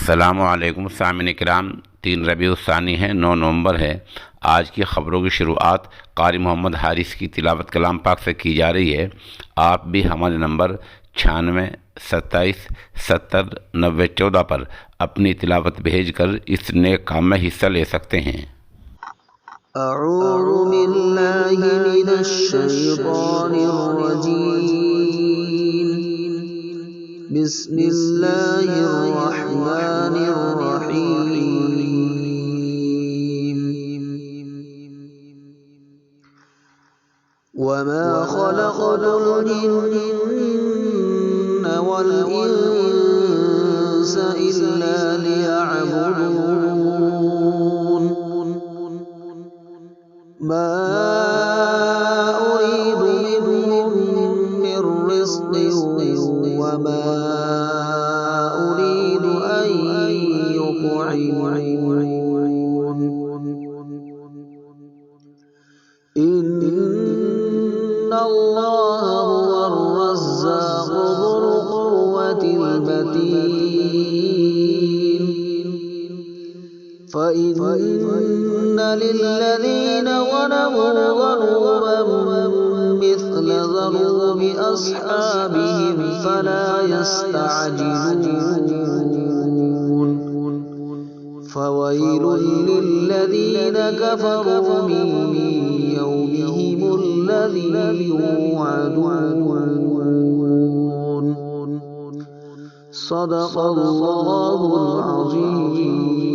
अस्सलामुअलैकुम सामिन किराम। 3 रबीउल सानी है, 9 नवंबर है। आज की ख़बरों की शुरुआत कारी मोहम्मद हारिस की तिलावत कलाम पाक से की जा रही है। आप भी हमारे नंबर 96 27 70 90 14 पर अपनी तिलावत भेज कर इस नेक काम में हिस्सा ले सकते हैं। अऊज़ु बिल्लाहि मिनश शैतानिर रजीम। बिस्मिल्लाहिर रहमानिर रहीम। वमा खलक़तुल जिन्ना वल इंसा इल्ला लियअबुदून। मा उरीदु मिन्हुम मिर रिज़्क़िन वमा उरीदु अन युत्'इमून। इन्नल्लाहा हुवर रज़्ज़ाक़ु ज़ुल क़ुव्वतिल मतीन। فإن للذين ظلموا ذنوبا مثل ذنوب أصحابهم فلا يستعجلون. فويل للذين كفروا من يومهم الذي يوعدون. صدق الله العظيم.